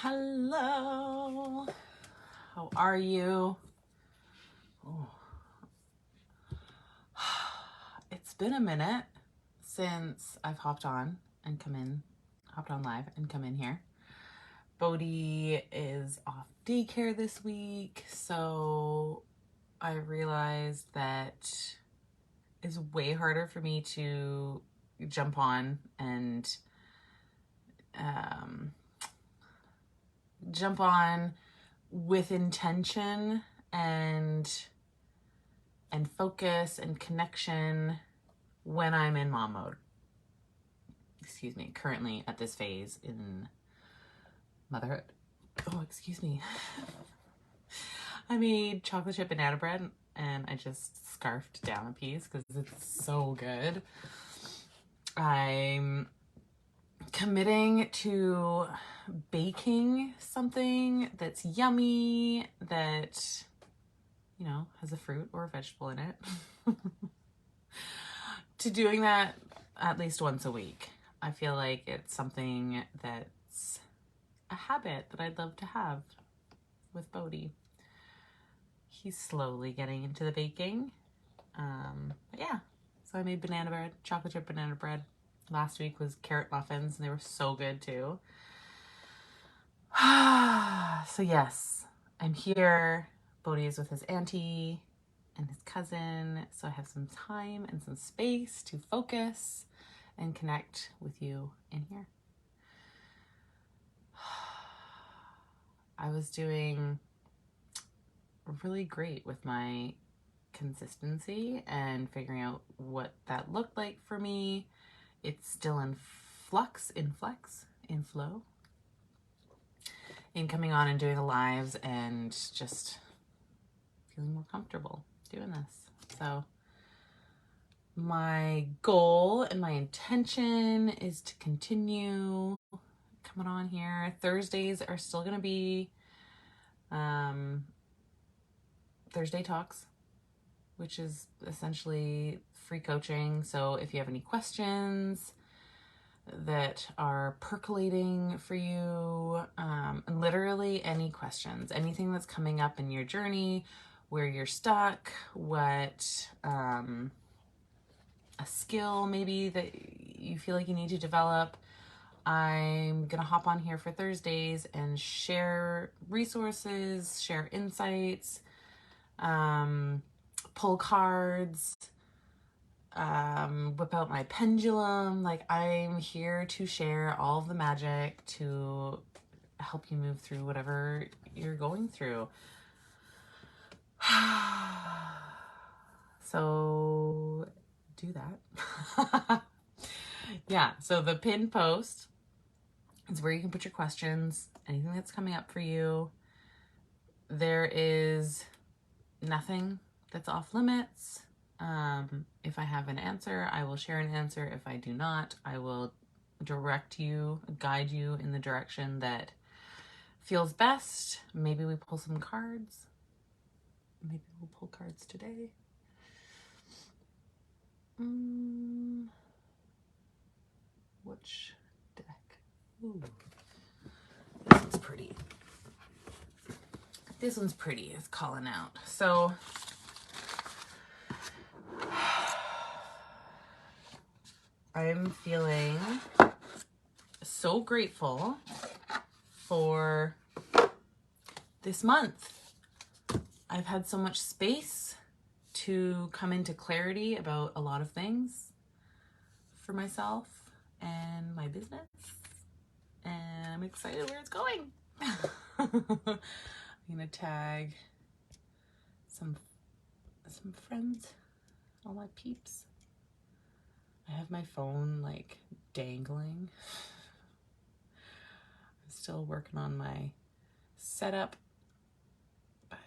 Hello, how are you? Oh. It's been a minute since I've hopped on live and come in here. Bodhi is off daycare this week, so I realized that it's way harder for me to jump on and with intention and focus and connection when I'm in mom mode. Excuse me, currently at this phase in motherhood. Oh, excuse me. I made chocolate chip banana bread and I just scarfed down a piece because it's so good. I'm committing to baking something that's yummy, that, you know, has a fruit or a vegetable in it. To doing that at least once a week. I feel like it's something that's a habit that I'd love to have with Bodhi. He's slowly getting into the baking. But yeah, so I made banana bread, chocolate chip banana bread. Last week was carrot muffins and they were so good too. So yes, I'm here. Bodhi is with his auntie and his cousin, so I have some time and some space to focus and connect with you in here. I was doing really great with my consistency and figuring out what that looked like for me. It's still in flux, in flow, in coming on and doing the lives and just feeling more comfortable doing this. So my goal and my intention is to continue coming on here. Thursdays are still going to be Thursday Talks, which is essentially free coaching. So if you have any questions that are percolating for you, literally any questions, anything that's coming up in your journey, where you're stuck, what a skill maybe that you feel like you need to develop, I'm gonna hop on here for Thursdays and share resources, share insights, pull cards, whip out my pendulum. Like, I'm here to share all of the magic to help you move through whatever you're going through. So do that. Yeah, so the pinned post is where you can put your questions, anything that's coming up for you. There is nothing that's off limits. If I have an answer, I will share an answer. If I do not, I will direct you, guide you in the direction that feels best. Maybe we pull some cards. Maybe we'll pull cards today. Which deck? Ooh, this one's pretty. This one's pretty. It's calling out. So I'm feeling so grateful for this month. I've had so much space to come into clarity about a lot of things for myself and my business, and I'm excited where it's going. I'm gonna tag some friends, all my peeps. I have my phone like dangling. I'm still working on my setup, but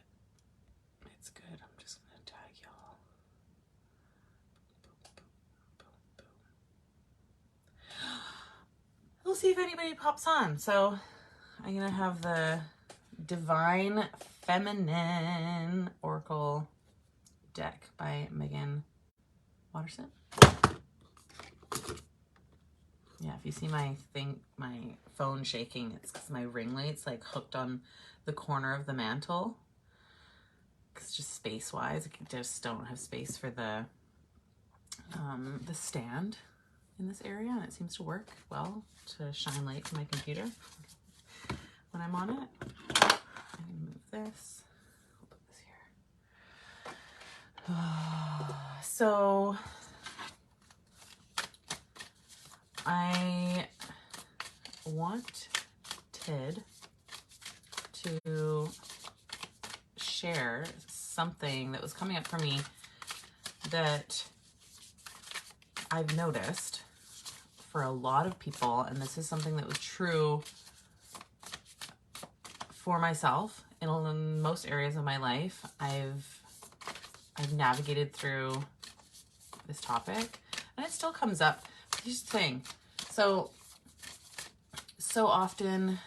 it's good. I'm just gonna tag y'all. Boom, boom, boom, boom. We'll see if anybody pops on. So I'm gonna have the Divine Feminine Oracle deck by Megan Watterson. Yeah, if you see my phone shaking, it's because my ring light's like hooked on the corner of the mantle. Because just space-wise, I just don't have space for the stand in this area, and it seems to work well to shine light to my computer when I'm on it. I can move this. I'll put this here. So I wanted to share something that was coming up for me that I've noticed for a lot of people, and this is something that was true for myself in most areas of my life. I've navigated through this topic, and it still comes up. Here's the thing. So often,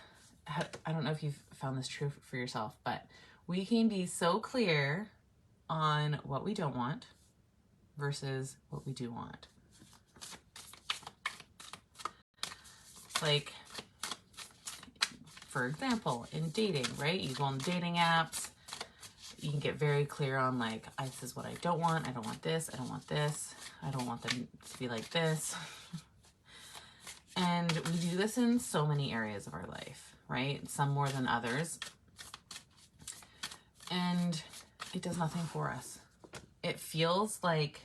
I don't know if you've found this true for yourself, but we can be so clear on what we don't want versus what we do want. Like, for example, in dating, right? You go on dating apps, you can get very clear on like, this is what I don't want. I don't want this. I don't want this. I don't want them to be like this. And we do this in so many areas of our life, right? Some more than others. And it does nothing for us. It feels like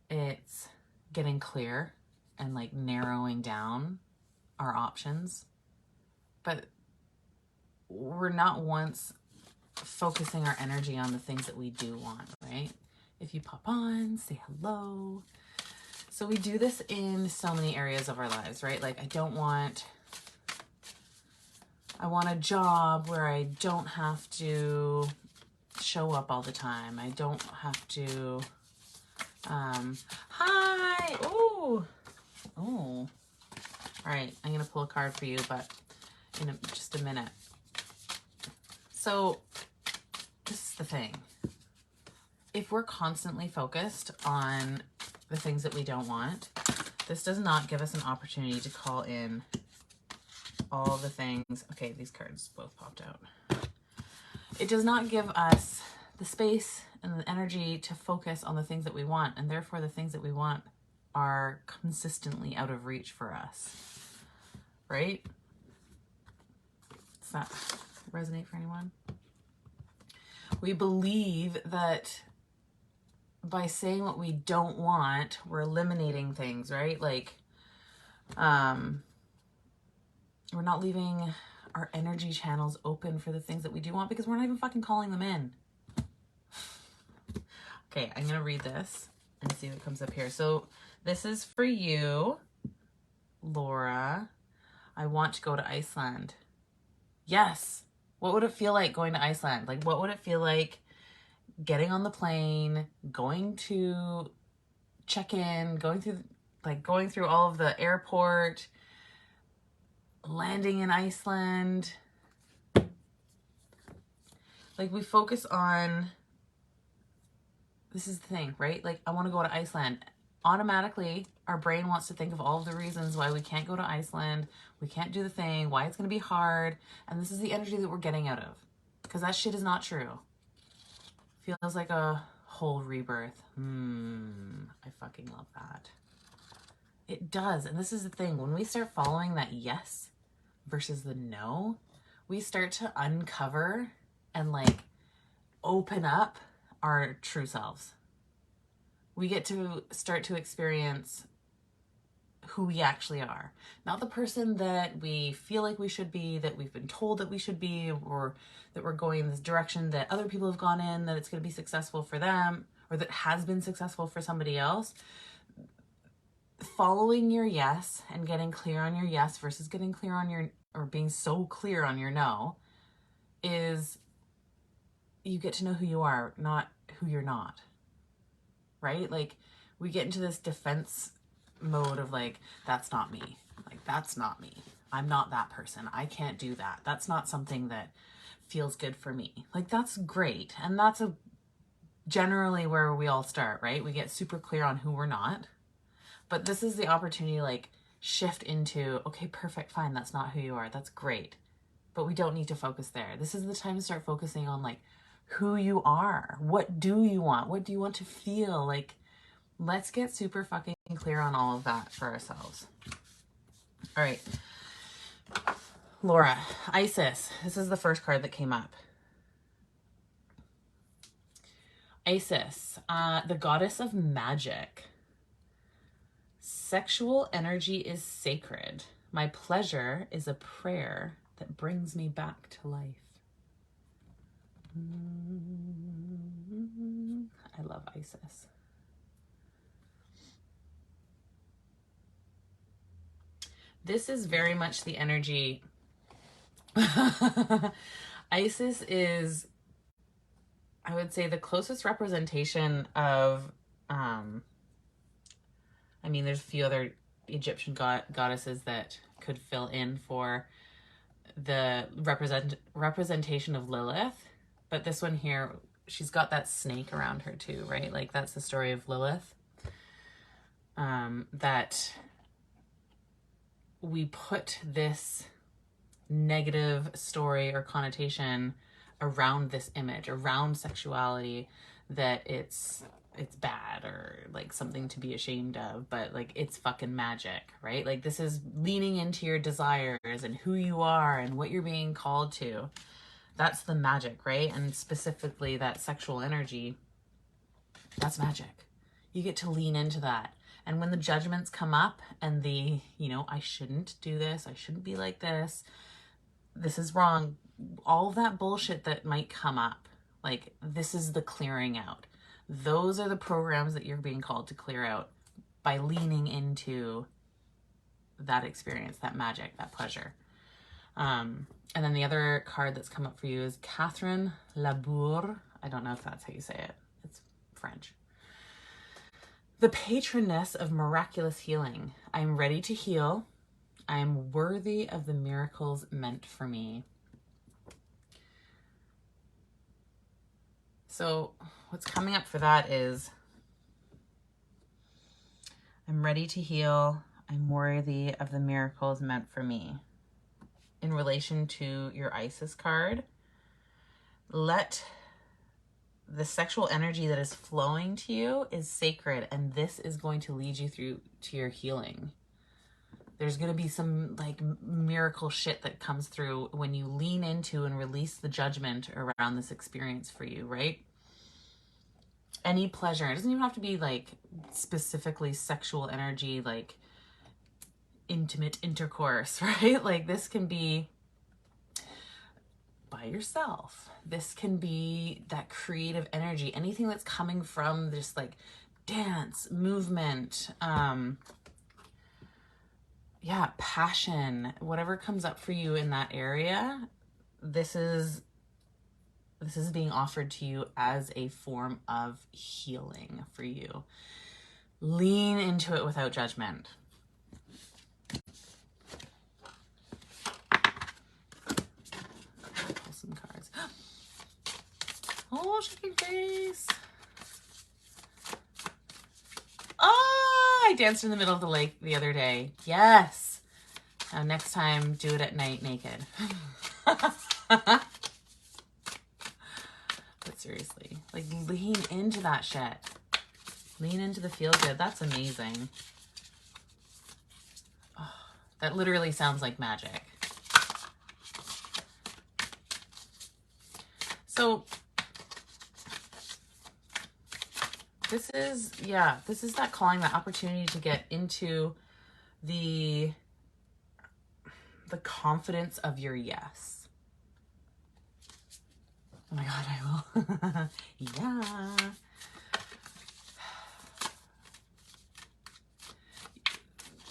it's getting clear and like narrowing down our options. But we're not once focusing our energy on the things that we do want, right? If you pop on, say hello. So we do this in so many areas of our lives, right? Like I want a job where I don't have to show up all the time. I don't have to, hi, oh, all right, I'm going to pull a card for you, but in just a minute. So this is the thing. If we're constantly focused on the things that we don't want, this does not give us an opportunity to call in all the things. Okay, these cards both popped out. It does not give us the space and the energy to focus on the things that we want, and therefore the things that we want are consistently out of reach for us, right? Does that resonate for anyone? We believe that by saying what we don't want, we're eliminating things, right? Like, we're not leaving our energy channels open for the things that we do want because we're not even fucking calling them in. Okay, I'm going to read this and see what comes up here. So this is for you, Laura. I want to go to Iceland. Yes. What would it feel like going to Iceland? Like, what would it feel like getting on the plane, going to check in, going through all of the airport, landing in Iceland? Like, we focus on, this is the thing, right? Like, I want to go to Iceland. Automatically, our brain wants to think of all of the reasons why we can't go to Iceland, we can't do the thing, why it's going to be hard, and this is the energy that we're getting out of. Because that shit is not true. Feels like a whole rebirth. I fucking love that. It does. And this is the thing. When we start following that yes versus the no, we start to uncover and like open up our true selves. We get to start to experience who we actually are. Not the person that we feel like we should be, that we've been told that we should be, or that we're going in this direction that other people have gone in, that it's going to be successful for them, or that has been successful for somebody else. Following your yes and getting clear on your yes versus getting clear on your, or being so clear on your no, is you get to know who you are, not who you're not. Right? Like, we get into this defense mode of like, that's not me. Like, that's not me. I'm not that person. I can't do that. That's not something that feels good for me. Like, that's great. And that's generally where we all start, right? We get super clear on who we're not. But this is the opportunity, like, shift into, okay, perfect, fine, that's not who you are. That's great. But we don't need to focus there. This is the time to start focusing on, like, who you are. What do you want? What do you want to feel? Like, let's get super fucking clear on all of that for ourselves. All right. Laura, Isis. This is the first card that came up. Isis, the goddess of magic. Sexual energy is sacred. My pleasure is a prayer that brings me back to life. I love Isis. This is very much the energy. Isis is, I would say, the closest representation of, I mean, there's a few other Egyptian goddesses that could fill in for the representation of Lilith. But this one here, she's got that snake around her too, right? Like, that's the story of Lilith. That we put this negative story or connotation around this image, around sexuality, that it's bad or like something to be ashamed of, but like it's fucking magic, right? Like, this is leaning into your desires and who you are and what you're being called to. That's the magic, right? And specifically that sexual energy, that's magic. You get to lean into that. And when the judgments come up and the, you know, I shouldn't do this, I shouldn't be like this is wrong, all that bullshit that might come up, like, this is the clearing out. Those are the programs that you're being called to clear out by leaning into that experience, that magic, that pleasure. And then the other card that's come up for you is Catherine Labour. I don't know if that's how you say it. It's French. The patroness of miraculous healing. I am ready to heal. I am worthy of the miracles meant for me. So what's coming up for that is, I'm ready to heal. I'm worthy of the miracles meant for me. In relation to your Isis card, let the sexual energy that is flowing to you is sacred, and this is going to lead you through to your healing. There's going to be some like miracle shit that comes through when you lean into and release the judgment around this experience for you, right? Any pleasure. It doesn't even have to be like specifically sexual energy, like intimate intercourse, right? Like, this can be by yourself. This can be that creative energy, anything that's coming from this like dance, movement, yeah, passion, whatever comes up for you in that area, this is being offered to you as a form of healing for you. Lean into it without judgment. Pull some cards. Oh, shaking face. Oh, I danced in the middle of the lake the other day. Yes. Now next time, do it at night naked. But seriously, like, lean into that shit. Lean into the feel good. That's amazing. Oh, that literally sounds like magic. So this is that calling, that opportunity to get into the confidence of your yes. Oh my God, I will. Yeah.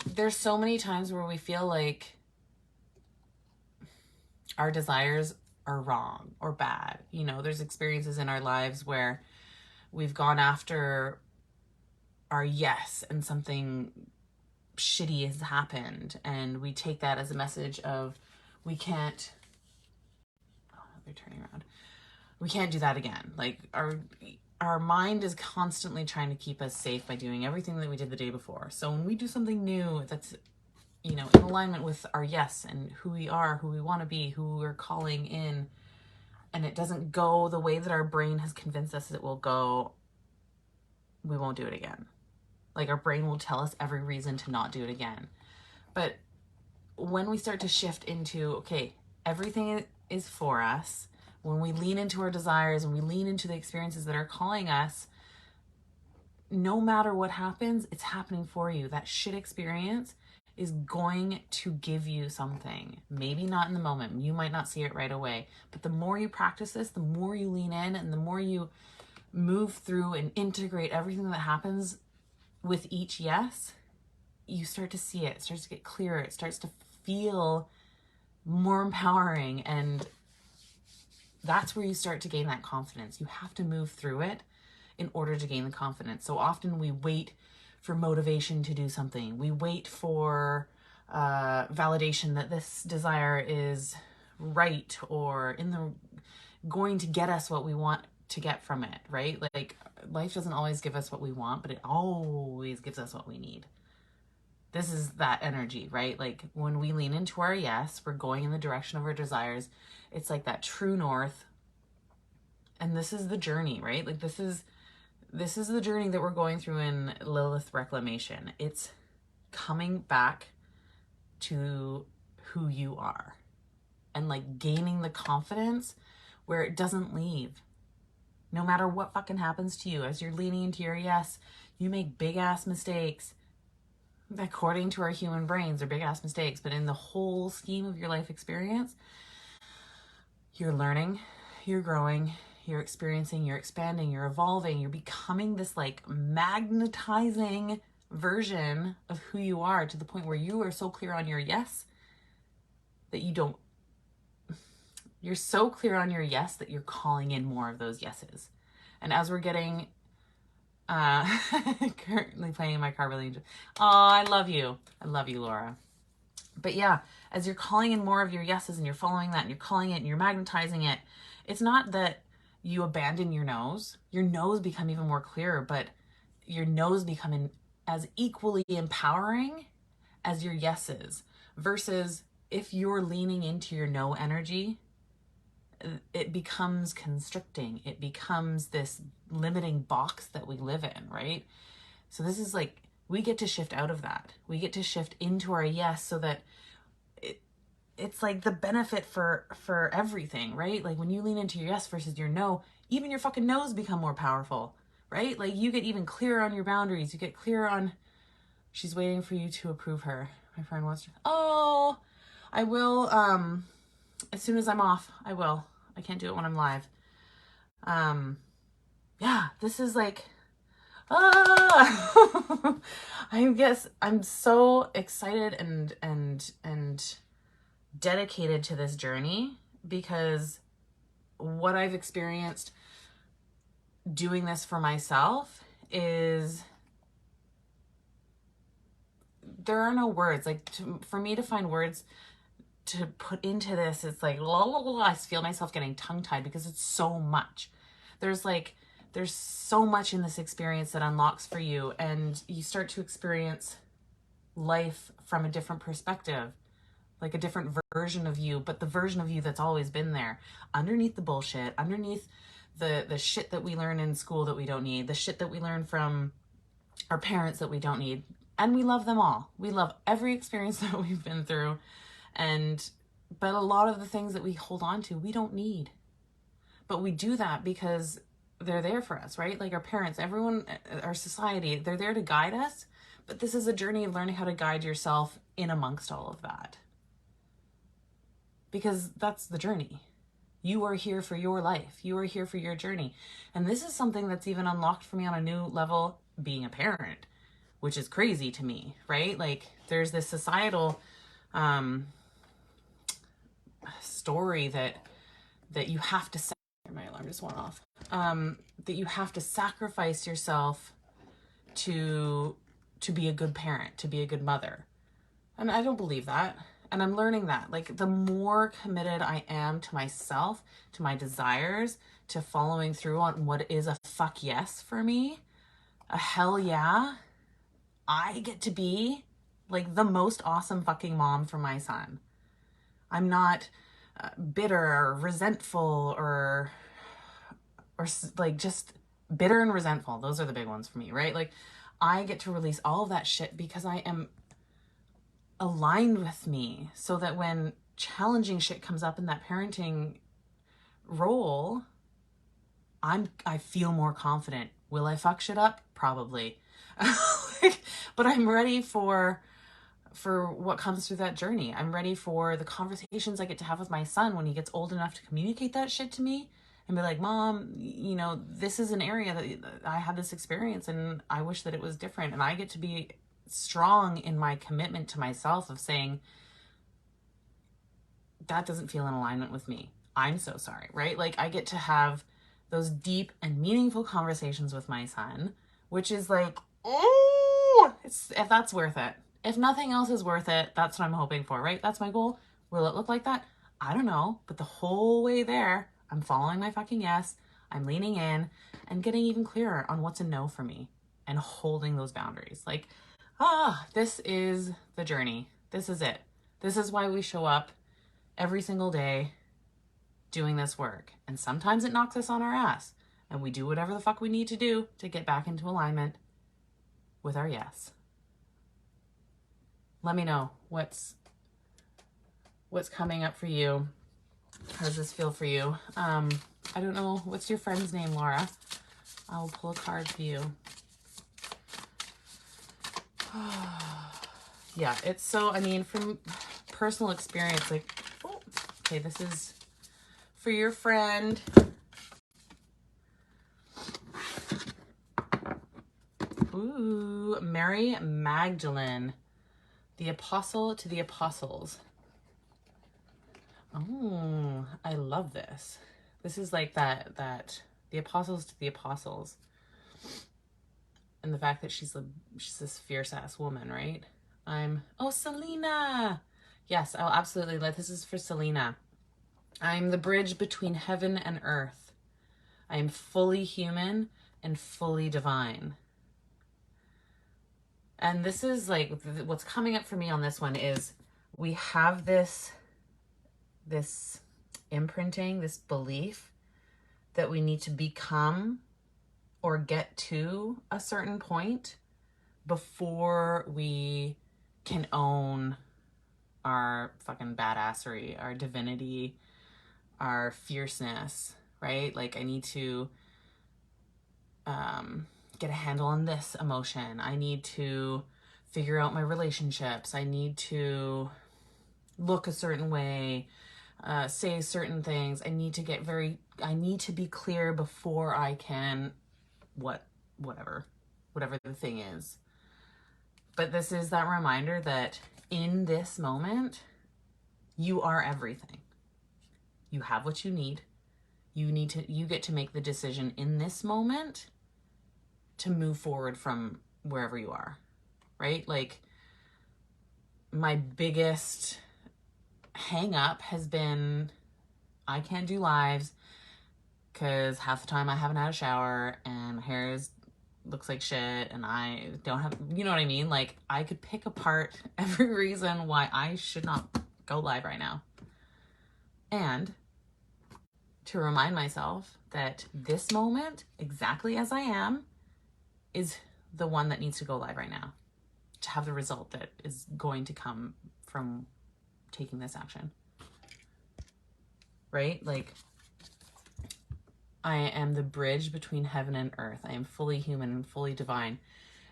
There's so many times where we feel like our desires are wrong or bad. You know, there's experiences in our lives where we've gone after our yes and something shitty has happened, and we take that as a message of we can't, oh, they're turning around. We can't do that again. Like, our our mind is constantly trying to keep us safe by doing everything that we did the day before. So when we do something new that's, you know, in alignment with our yes and who we are, who we want to be, who we're calling in, and it doesn't go the way that our brain has convinced us it will go, we won't do it again. Like, our brain will tell us every reason to not do it again. But when we start to shift into, okay, everything is for us, when we lean into our desires and we lean into the experiences that are calling us, no matter what happens, it's happening for you. That shit experience is going to give you something. Maybe not in the moment. You might not see it right away. But the more you practice this, the more you lean in and the more you move through and integrate everything that happens with each yes, you start to see it. It starts to get clearer. It starts to feel more empowering. And that's where you start to gain that confidence. You have to move through it in order to gain the confidence. So often we wait for motivation to do something. We wait for validation that this desire is right or going to get us what we want to get from it, right? Like, life doesn't always give us what we want, but it always gives us what we need. This is that energy, right? Like, when we lean into our yes, we're going in the direction of our desires. It's like that true north. And this is the journey, right? Like, this is the journey that we're going through in Lilith Reclamation. It's coming back to who you are and like gaining the confidence where it doesn't leave. No matter what fucking happens to you, as you're leaning into your yes, you make big ass mistakes. According to our human brains, they're big ass mistakes, but in the whole scheme of your life experience, you're learning, you're growing, you're experiencing, you're expanding, you're evolving, you're becoming this like magnetizing version of who you are, to the point where you are so clear on your yes that you're so clear on your yes that you're calling in more of those yeses. And as we're getting currently playing in my car really. Oh, I love you, Laura. But yeah, as you're calling in more of your yeses and you're following that and you're calling it and you're magnetizing it, it's not that you abandon your no's. Your no's become even more clearer, but your no's become as equally empowering as your yeses. Versus if you're leaning into your no energy, it becomes constricting. It becomes this limiting box that we live in, right? So this is like, we get to shift out of that. We get to shift into our yes, so that it's like the benefit for everything, right? Like, when you lean into your yes versus your no, even your fucking no's become more powerful, right? Like, you get even clearer on your boundaries. You get clearer on, she's waiting for you to approve her. My friend wants to, oh, I will, as soon as I'm off, I will. I can't do it when I'm live. Yeah, this is like, I guess I'm so excited and dedicated to this journey, because what I've experienced doing this for myself is, there are no words. Like, for me to find words to put into this, it's like, la, la, la, I feel myself getting tongue-tied because it's so much. There's so much in this experience that unlocks for you, and you start to experience life from a different perspective, like a different version of you, but the version of you that's always been there, underneath the bullshit, underneath the shit that we learn in school that we don't need, the shit that we learn from our parents that we don't need. And we love them all. We love every experience that we've been through. But a lot of the things that we hold on to, we don't need. But we do that because they're there for us, right? Like, our parents, everyone, our society, they're there to guide us. But this is a journey of learning how to guide yourself in amongst all of that. Because that's the journey. You are here for your life. You are here for your journey. And this is something that's even unlocked for me on a new level, being a parent, which is crazy to me, right? Like, there's this societal story that you have to, my alarm just went off, that you have to sacrifice yourself to be a good parent, to be a good mother. And I don't believe that. And I'm learning that, like, the more committed I am to myself, to my desires, to following through on what is a fuck yes for me, a hell yeah, I get to be like the most awesome fucking mom for my son. I'm not bitter or resentful or like just bitter and resentful. Those are the big ones for me, right? Like I get to release all of that shit because I am aligned with me, so that when challenging shit comes up in that parenting role, I feel more confident. Will I fuck shit up? Probably. But I'm ready for what comes through that journey. I'm ready for the conversations I get to have with my son when he gets old enough to communicate that shit to me and be like, Mom, you know, this is an area that I had this experience and I wish that it was different. And I get to be strong in my commitment to myself of saying, that doesn't feel in alignment with me. I'm so sorry, right? Like I get to have those deep and meaningful conversations with my son, which is like, oh, if that's worth it. If nothing else is worth it, that's what I'm hoping for, right? That's my goal. Will it look like that? I don't know. But the whole way there, I'm following my fucking yes. I'm leaning in and getting even clearer on what's a no for me and holding those boundaries. Like, this is the journey. This is it. This is why we show up every single day doing this work. And sometimes it knocks us on our ass and we do whatever the fuck we need to do to get back into alignment with our yes. Let me know what's coming up for you. How does this feel for you? I don't know. What's your friend's name, Laura? I'll pull a card for you. Yeah, it's so, I mean, from personal experience, like, oh, okay, this is for your friend. Ooh, Mary Magdalene, the apostle to the apostles. Oh, I love this. This is like that the apostles to the apostles. And the fact that she's this fierce ass woman, right? Oh, Selena. Yes, I'll absolutely this is for Selena. I'm the bridge between heaven and earth. I am fully human and fully divine. And this is like, what's coming up for me on this one is we have this imprinting, this belief that we need to become or get to a certain point before we can own our fucking badassery, our divinity, our fierceness, right? Like I need to get a handle on this emotion. I need to figure out my relationships. I need to look a certain way, say certain things. I need to be clear before I can whatever the thing is. But this is that reminder that in this moment, you are everything. You have what you need. You get to make the decision in this moment to move forward from wherever you are, right? Like my biggest hang up has been, I can't do lives because half the time I haven't had a shower and my hair looks like shit and I don't have, you know what I mean? Like I could pick apart every reason why I should not go live right now. And to remind myself that this moment, exactly as I am, is the one that needs to go live right now to have the result that is going to come from taking this action. Right? Like, I am the bridge between heaven and earth. I am fully human and fully divine.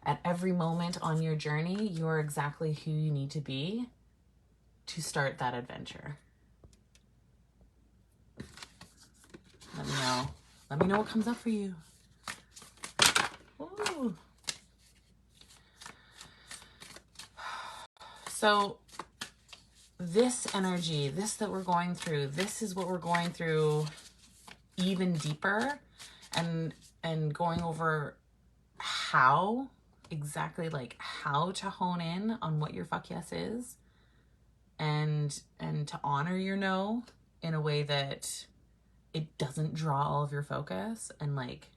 At every moment on your journey, you are exactly who you need to be to start that adventure. Let me know. Let me know what comes up for you. Ooh. So this energy, this that we're going through, this is what we're going through even deeper, and going over how exactly, like how to hone in on what your fuck yes is, and to honor your no in a way that it doesn't draw all of your focus and like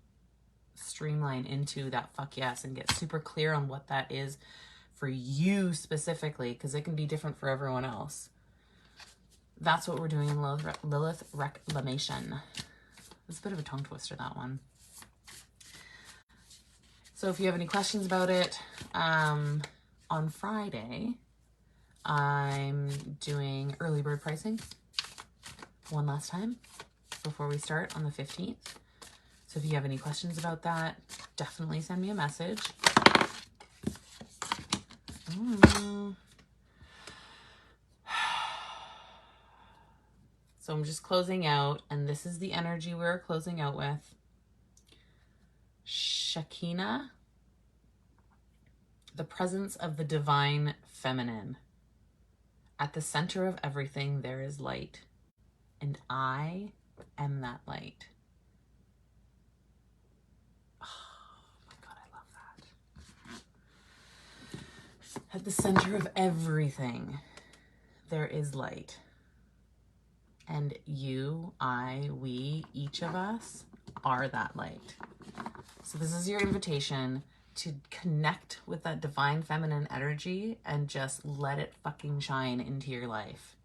streamline into that fuck yes and get super clear on what that is for you specifically, because it can be different for everyone else. That's what we're doing in Lilith Reclamation. It's a bit of a tongue twister, that one. So if you have any questions about it, on Friday, I'm doing early bird pricing one last time before we start on the 15th. So if you have any questions about that, definitely send me a message. So I'm just closing out, and this is the energy we're closing out with. Shekinah, the presence of the divine feminine. At the center of everything, there is light, and I am that light. Oh my God, I love that. At the center of everything, there is light. And you, I, we, each of us are that light. So this is your invitation to connect with that divine feminine energy and just let it fucking shine into your life.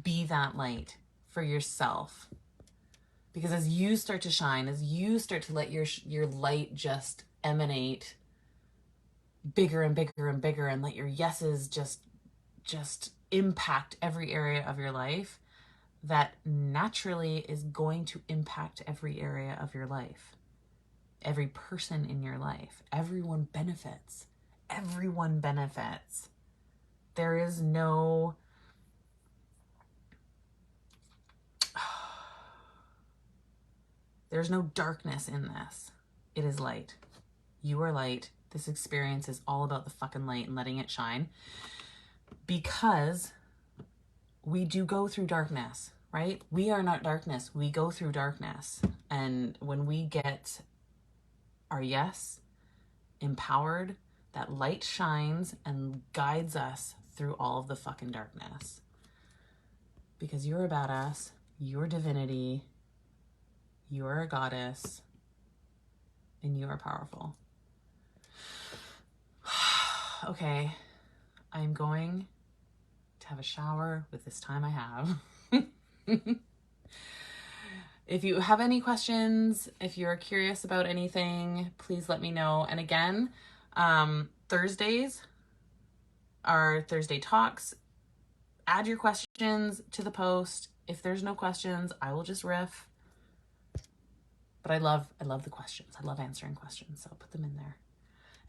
Be that light for yourself. Because as you start to shine, as you start to let your light just emanate bigger and bigger and bigger, and let your yeses just impact every area of your life, that naturally is going to impact every area of your life. Every person in your life. Everyone benefits. Everyone benefits. There is no... There's no darkness in this. It is light. You are light. This experience is all about the fucking light and letting it shine. Because we do go through darkness, right? We are not darkness. We go through darkness. And when we get our yes empowered, that light shines and guides us through all of the fucking darkness. Because you're a badass, you're divinity, you're a goddess, and you are powerful. Okay, I'm going to have a shower with this time I have. If you have any questions, if you're curious about anything, please let me know. And again, Thursdays are Thursday talks. Add your questions to the post. If there's no questions, I will just riff. But I love the questions. I love answering questions, so put them in there.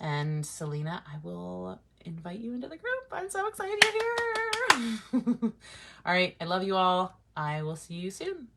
And Selena, I will invite you into the group. I'm so excited you're here. All right, I love you all. I will see you soon.